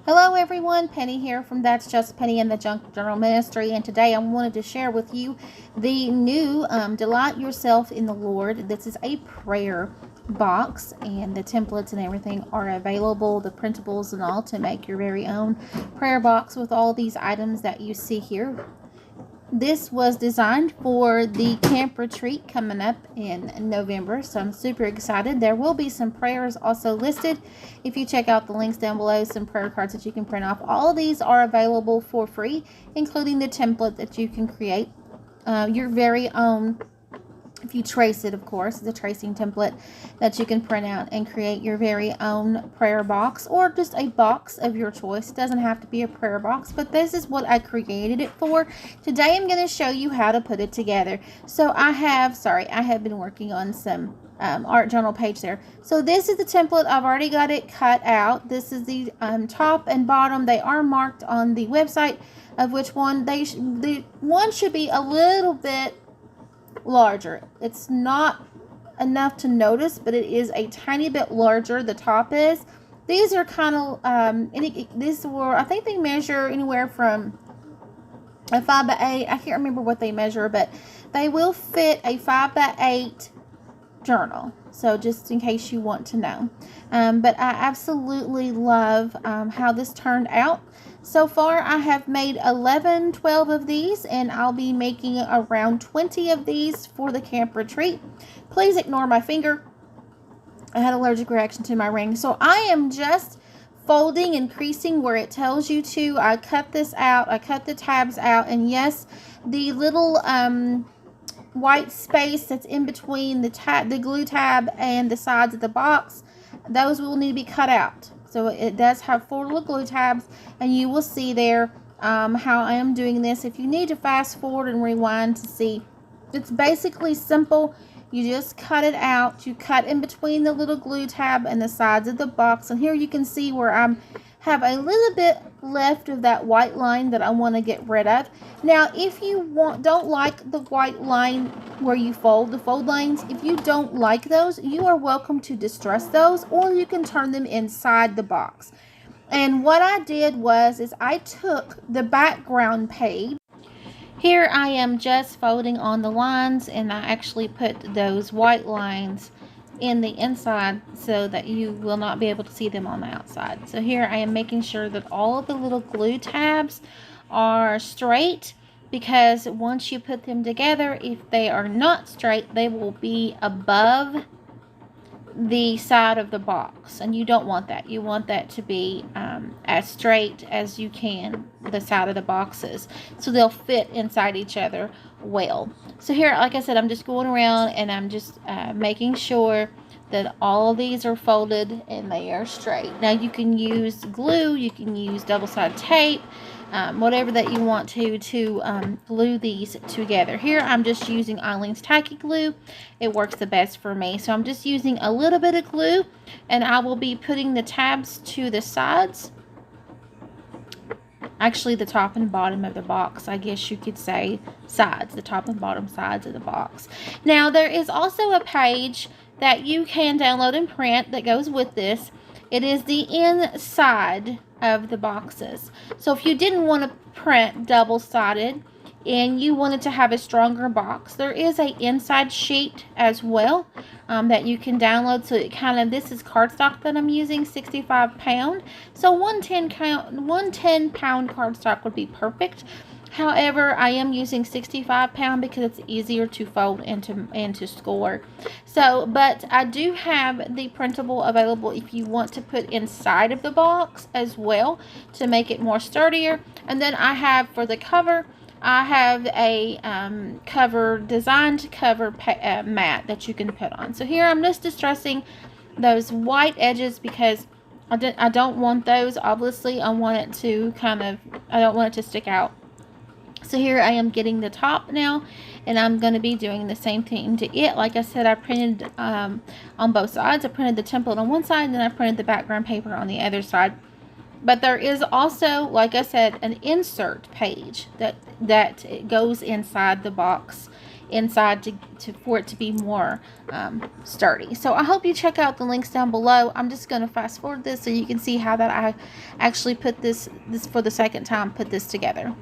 Hello everyone, Penny here from That's Just Penny and the Junk Journal Ministry, and today I wanted to share with you the new Delight Yourself in the Lord. This is a prayer box, and the templates and everything are available, the printables and all, to make your very own prayer box with all these items that you see here. This was designed for the camp retreat coming up in November, so I'm super excited. There will be some prayers also listed. If you check out the links down below, some prayer cards that you can print off. All of these are available for free, including the template that you can create your very own. If you trace it, of course, the tracing template that you can print out and create your very own prayer box, or just a box of your choice. It doesn't have to be a prayer box, but this is what I created it for. Today I'm going to show you how to put it together. So I have been working on some art journal page there. So this is the template. I've already got it cut out. This is the top and bottom. They are marked on the website of which one the one should be a little bit larger. It's not enough to notice, but it is a tiny bit larger. The top is. These are kind of I think they measure anywhere from a 5 by 8. I can't remember what they measure, but they will fit a 5 by 8 journal. So just in case you want to know. But I absolutely love how this turned out. So far, I have made 12 of these, and I'll be making around 20 of these for the camp retreat. Please ignore my finger. I had an allergic reaction to my ring. So I am just folding and creasing where it tells you to. I cut this out. I cut the tabs out. And yes, the little white space that's in between the glue tab and the sides of the box, those will need to be cut out. So it does have 4 little glue tabs, and you will see there how I am doing this. If you need to fast forward and rewind to see, it's basically simple. You just cut it out. You cut in between the little glue tab and the sides of the box, and here you can see where I have a little bit left of that white line that I want to get rid of. Now, if you don't like the white line where you fold, the fold lines, if you don't like those, you are welcome to distress those, or you can turn them inside the box. And what I did is I took the background page. Here I am just folding on the lines, and I actually put those white lines in the inside so that you will not be able to see them on the outside. So here I am making sure that all of the little glue tabs are straight, because once you put them together, if they are not straight, they will be above the side of the box, and you don't want that. You want that to be as straight as you can, the side of the boxes, so they'll fit inside each other well. So here, like I said, I'm just going around and I'm just making sure that all of these are folded and they are straight. Now you can use glue, you can use double-sided tape, whatever that you want to glue these together. Here I'm just using Eileen's tacky glue. It works the best for me. So I'm just using a little bit of glue, and I will be putting the tabs to the sides. Actually, the top and bottom of the box, I guess you could say sides, the top and bottom sides of the box. Now there is also a page that you can download and print that goes with this. It is the inside of the boxes. So if you didn't want to print double-sided and you wanted to have a stronger box, there is a inside sheet as well that you can download. So it this is cardstock that I'm using, 65 pound. So 110 pound cardstock would be perfect. However, I am using 65 pound because it's easier to fold and to score. So, but I do have the printable available if you want to put inside of the box as well to make it more sturdier. And then I have, for the cover, I have a designed cover mat that you can put on. So here I'm just distressing those white edges because I don't want those. Obviously, I want it to I don't want it to stick out. So here I am getting the top now, and I'm going to be doing the same thing to it. Like I said, I printed on both sides. I printed the template on one side, and then I printed the background paper on the other side. But there is also, like I said, an insert page that goes inside the box inside for it to be more sturdy. So I hope you check out the links down below. I'm just going to fast forward this so you can see how that I actually put this for the second time, put this together.